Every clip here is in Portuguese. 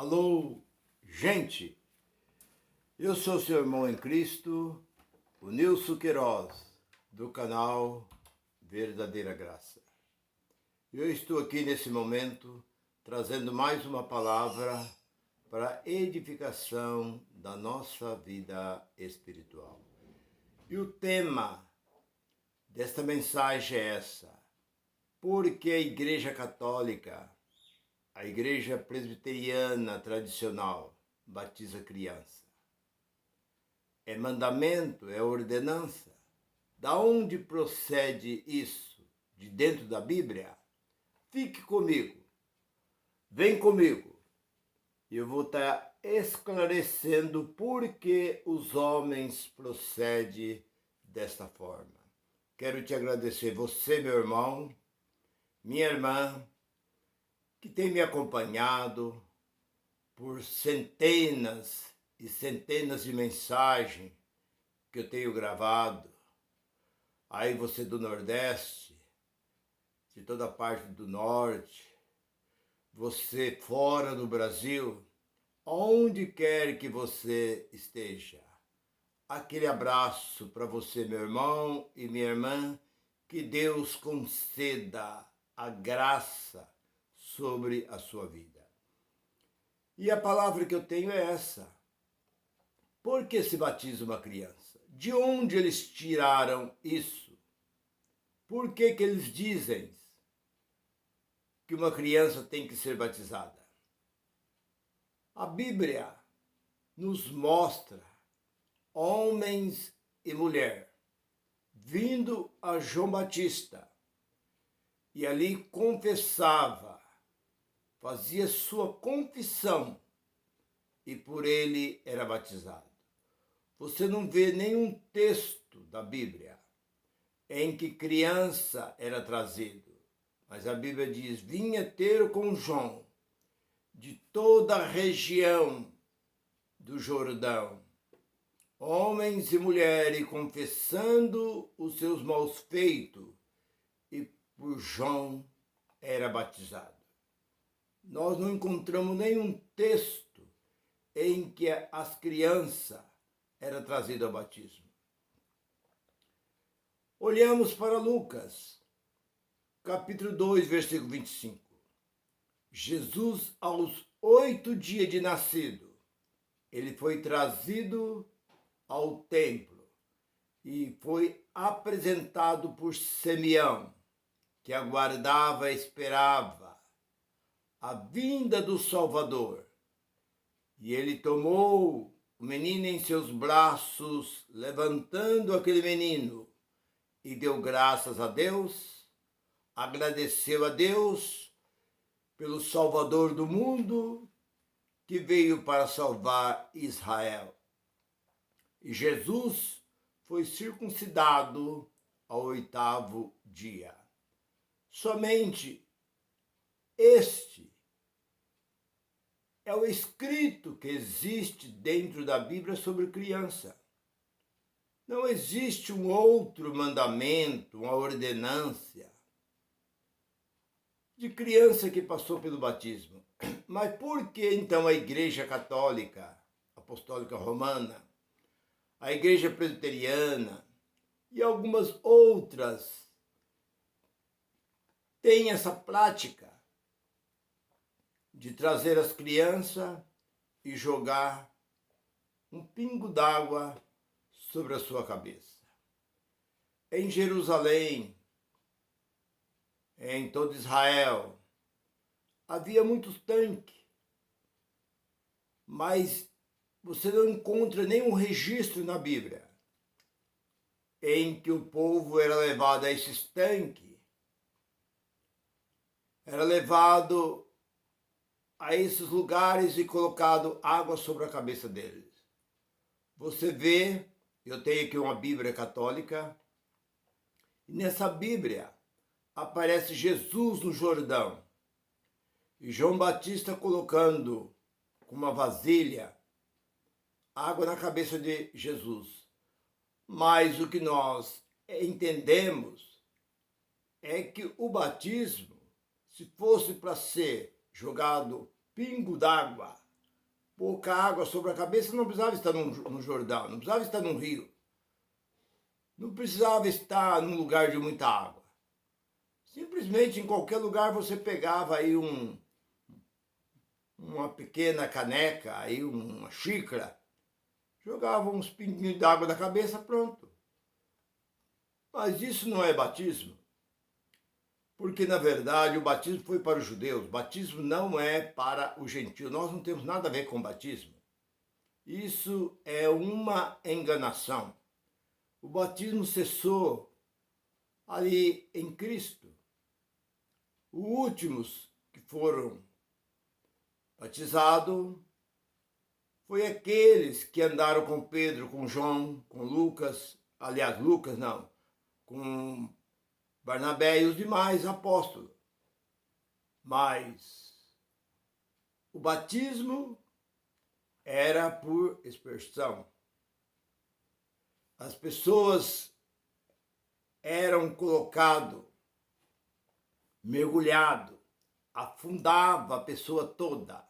Alô, gente! Eu sou seu irmão em Cristo, o Nilson Queiroz, do canal Verdadeira Graça. Eu estou aqui nesse momento trazendo mais uma palavra para a edificação da nossa vida espiritual. E o tema desta mensagem é essa: porque a Igreja Católica, a Igreja Presbiteriana tradicional, batiza criança? É mandamento, é ordenança? Da onde procede isso? De dentro da Bíblia? Fique comigo, vem comigo. Eu vou estar esclarecendo por que os homens procedem desta forma. Quero te agradecer, você, meu irmão, minha irmã, que tem me acompanhado por centenas e centenas de mensagens que eu tenho gravado. Aí você do Nordeste, de toda a parte do Norte, você fora do Brasil, onde quer que você esteja. Aquele abraço para você, meu irmão e minha irmã, que Deus conceda a graça sobre a sua vida. E a palavra que eu tenho é essa: por que se batiza uma criança? De onde eles tiraram isso? Por que eles dizem que uma criança tem que ser batizada? A Bíblia nos mostra homens e mulher vindo a João Batista e ali confessava, fazia sua confissão e por ele era batizado. Você não vê nenhum texto da Bíblia em que criança era trazido, mas a Bíblia diz: vinha ter com João de toda a região do Jordão, homens e mulheres confessando os seus maus feitos, e por João era batizado. Nós não encontramos nenhum texto em que as crianças eram trazidas ao batismo. Olhamos para Lucas, capítulo 2, versículo 25. Jesus, aos 8 dias de nascido, ele foi trazido ao templo e foi apresentado por Simeão, que aguardava e esperava a vinda do Salvador. E ele tomou o menino em seus braços, levantando aquele menino, e deu graças a Deus, agradeceu a Deus pelo Salvador do mundo, que veio para salvar Israel. E Jesus foi circuncidado ao 8º dia. Somente este é o escrito que existe dentro da Bíblia sobre criança. Não existe um outro mandamento, uma ordenância de criança que passou pelo batismo. Mas por que então a Igreja Católica, Apostólica Romana, a Igreja Presbiteriana e algumas outras têm essa prática de trazer as crianças e jogar um pingo d'água sobre a sua cabeça? Em Jerusalém, em todo Israel, havia muitos tanques, mas você não encontra nenhum registro na Bíblia em que o povo era levado a esses tanques, era levado a esses lugares e colocado água sobre a cabeça deles. Você vê, eu tenho aqui uma Bíblia católica, e nessa Bíblia aparece Jesus no Jordão, e João Batista colocando com uma vasilha água na cabeça de Jesus. Mas o que nós entendemos é que o batismo, se fosse para ser jogado pingo d'água pouca água sobre a cabeça, não precisava estar no Jordão, não precisava estar num rio, não precisava estar num lugar de muita água. Simplesmente em qualquer lugar você pegava aí uma pequena caneca, aí uma xícara, jogava uns pinguinhos d'água na cabeça, pronto. Mas isso não é batismo. Porque, na verdade, o batismo foi para os judeus. O batismo não é para o gentio. Nós não temos nada a ver com batismo. Isso é uma enganação. O batismo cessou ali em Cristo. Os últimos que foram batizados foi aqueles que andaram com Pedro, com João, com Lucas. Aliás, Lucas não. Com Barnabé e os demais apóstolos. Mas o batismo era por expersão. As pessoas eram colocadas, mergulhado, afundava a pessoa toda.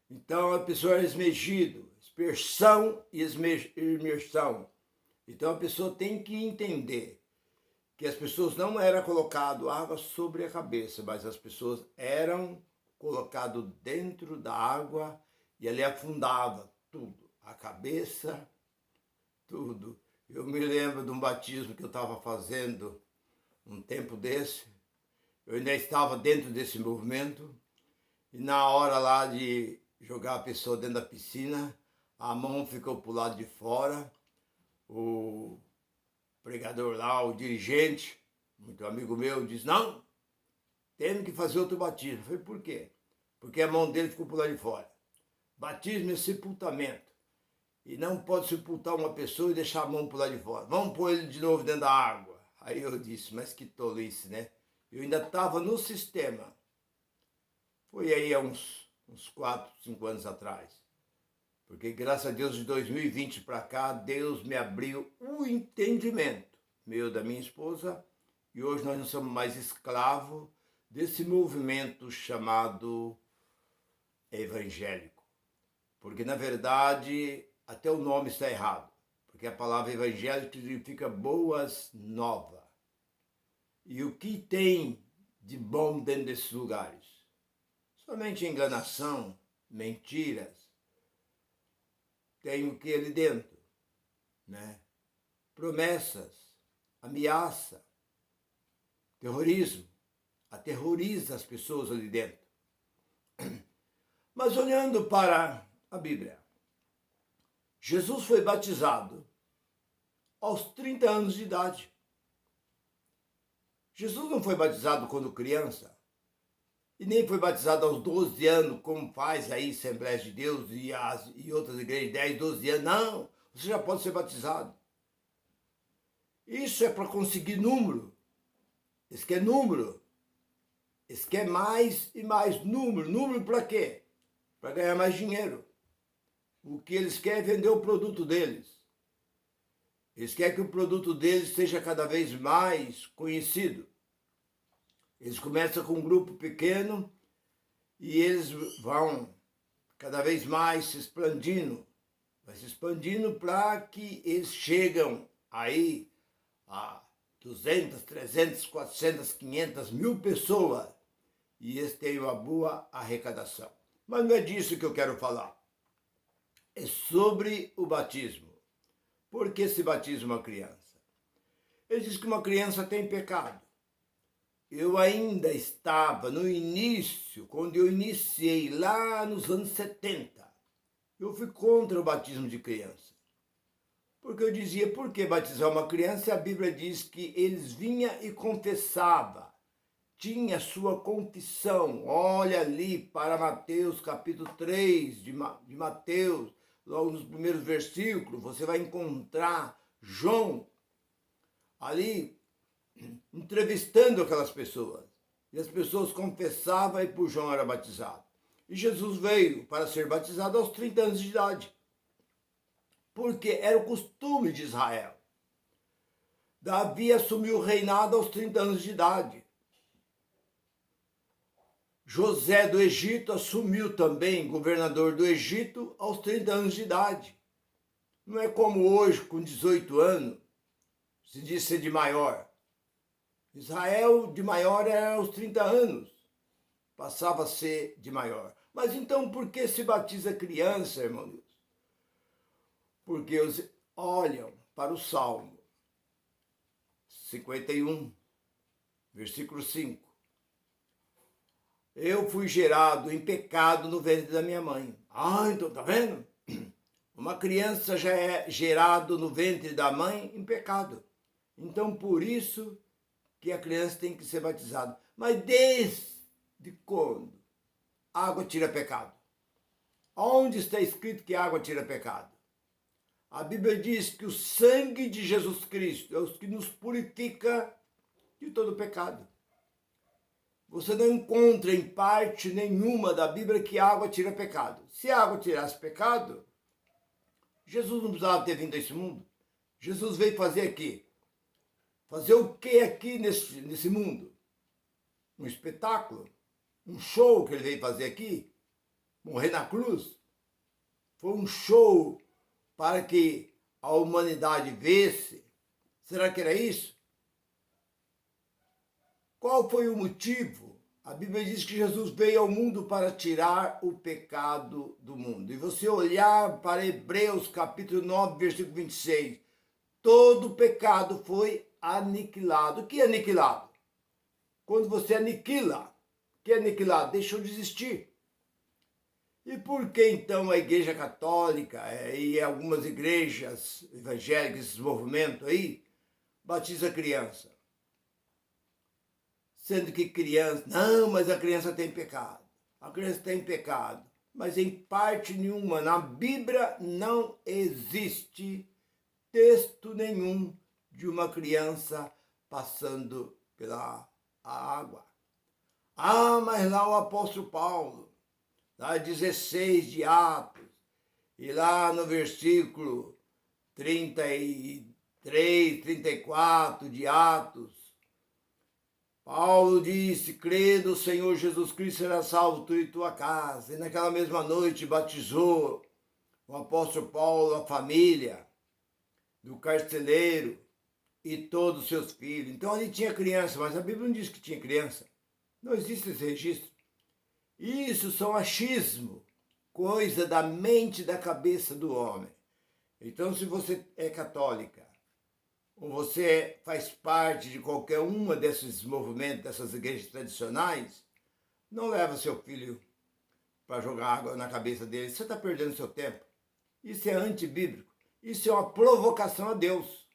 Então a pessoa era esmergido, expersão e imersão. Então a pessoa tem que entender que as pessoas não eram colocadas água sobre a cabeça, mas as pessoas eram colocadas dentro da água e ali afundava tudo, a cabeça, tudo. Eu me lembro de um batismo que eu estava fazendo um tempo desse, eu ainda estava dentro desse movimento, e na hora lá de jogar a pessoa dentro da piscina, a mão ficou para o lado de fora, o pregador lá, o dirigente, muito amigo meu, diz, não, temos que fazer outro batismo. Eu falei, por quê? Porque a mão dele ficou por lá de fora. Batismo é sepultamento. E não pode sepultar uma pessoa e deixar a mão por lá de fora. Vamos pôr ele de novo dentro da água. Aí eu disse, mas que tolice, né? Eu ainda estava no sistema. Foi aí há uns 4, 5 anos atrás. Porque, graças a Deus, de 2020 para cá, Deus me abriu o entendimento, meu e da minha esposa, e hoje nós não somos mais escravos desse movimento chamado evangélico. Porque, na verdade, até o nome está errado. Porque a palavra evangélico significa boas novas. E o que tem de bom dentro desses lugares? Somente enganação, mentiras. Tem o que ali dentro, né? Promessas, ameaça, terrorismo, aterroriza as pessoas ali dentro. Mas olhando para a Bíblia, Jesus foi batizado aos 30 anos de idade. Jesus não foi batizado quando criança, e nem foi batizado aos 12 anos, como faz aí Assembleia de Deus e outras igrejas, 10, 12 anos. Não, você já pode ser batizado. Isso é para conseguir número. Eles querem número. Eles querem mais e mais número. Número para quê? Para ganhar mais dinheiro. O que eles querem é vender o produto deles. Eles querem que o produto deles seja cada vez mais conhecido. Eles começam com um grupo pequeno e eles vão cada vez mais se expandindo. Vai se expandindo para que eles chegam aí a 200, 300, 400, 500 mil pessoas e eles têm uma boa arrecadação. Mas não é disso que eu quero falar. É sobre o batismo. Por que se batiza uma criança? Ele diz que uma criança tem pecado. Eu ainda estava no início, quando eu iniciei lá nos anos 70, eu fui contra o batismo de criança. Porque eu dizia, por que batizar uma criança? A Bíblia diz que eles vinham e confessavam, tinha sua confissão. Olha ali para Mateus, capítulo 3 de Mateus, logo nos primeiros versículos, você vai encontrar João ali entrevistando aquelas pessoas. E as pessoas confessavam e por João era batizado. E Jesus veio para ser batizado aos 30 anos de idade. Porque era o costume de Israel. Davi assumiu o reinado aos 30 anos de idade. José do Egito assumiu também governador do Egito aos 30 anos de idade. Não é como hoje, com 18 anos, se diz ser de maior. Israel de maior era aos 30 anos, passava a ser de maior. Mas então por que se batiza criança, irmãos? Porque eles olham para o Salmo 51, versículo 5. Eu fui gerado em pecado no ventre da minha mãe. Então tá vendo? Uma criança já é gerado no ventre da mãe em pecado. Então por isso que a criança tem que ser batizada. Mas desde quando a água tira pecado? Onde está escrito que a água tira pecado? A Bíblia diz que o sangue de Jesus Cristo é o que nos purifica de todo pecado. Você não encontra em parte nenhuma da Bíblia que a água tira pecado. Se a água tirasse pecado, Jesus não precisava ter vindo a esse mundo. Jesus veio fazer aqui. Fazer o que aqui nesse mundo? Um espetáculo? Um show que ele veio fazer aqui? Morrer na cruz? Foi um show para que a humanidade visse? Será que era isso? Qual foi o motivo? A Bíblia diz que Jesus veio ao mundo para tirar o pecado do mundo. E você olhar para Hebreus capítulo 9, versículo 26, todo pecado foi aniquilado. O que é aniquilado? Quando você aniquila, o que é aniquilado? Deixou de existir. E por que então a Igreja Católica e algumas igrejas evangélicas, esses movimentos aí, batiza criança? Sendo que criança, não, mas a criança tem pecado. A criança tem pecado. Mas em parte nenhuma, na Bíblia não existe texto nenhum de uma criança passando pela água. Mas lá o apóstolo Paulo, lá 16 de Atos, e lá no versículo 33, 34 de Atos, Paulo disse, crê no Senhor Jesus Cristo, será salvo tu e tua casa. E naquela mesma noite batizou o apóstolo Paulo a família do carceleiro e todos os seus filhos. Então ali tinha criança, mas a Bíblia não diz que tinha criança. Não existe esse registro. Isso são achismo, coisa da mente e da cabeça do homem. Então se você é católica, ou você faz parte de qualquer uma desses movimentos, dessas igrejas tradicionais, não leva seu filho para jogar água na cabeça dele. Você está perdendo seu tempo. Isso é antibíblico. Isso é uma provocação a Deus.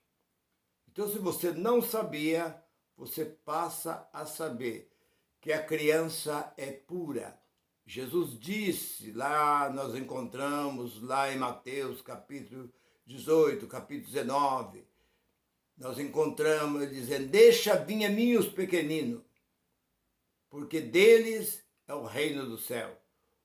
Então, se você não sabia, você passa a saber que a criança é pura. Jesus disse, lá nós encontramos, lá em Mateus capítulo 18, capítulo 19, nós encontramos ele dizendo, deixa vir a mim os pequeninos, porque deles é o reino do céu.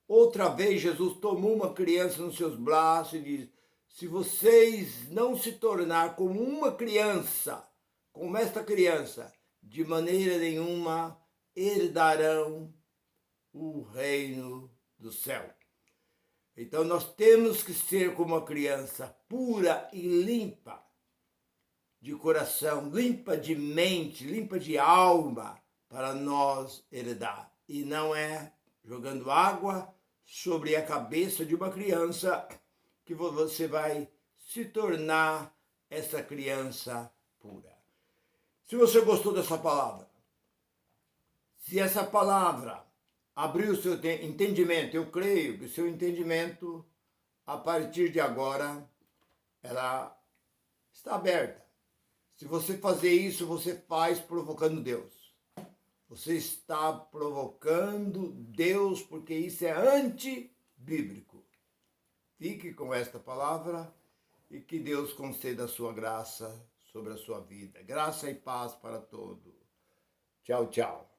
Outra vez Jesus tomou uma criança nos seus braços e disse, se vocês não se tornar como uma criança, como esta criança, de maneira nenhuma herdarão o reino do céu. Então nós temos que ser como uma criança pura e limpa de coração, limpa de mente, limpa de alma, para nós herdar. E não é jogando água sobre a cabeça de uma criança que você vai se tornar essa criança pura. Se você gostou dessa palavra, se essa palavra abriu o seu entendimento, eu creio que o seu entendimento, a partir de agora, ela está aberta. Se você fazer isso, você faz provocando Deus. Você está provocando Deus porque isso é antibíblico. Fique com esta palavra e que Deus conceda a sua graça sobre a sua vida. Graça e paz para todos. Tchau, tchau.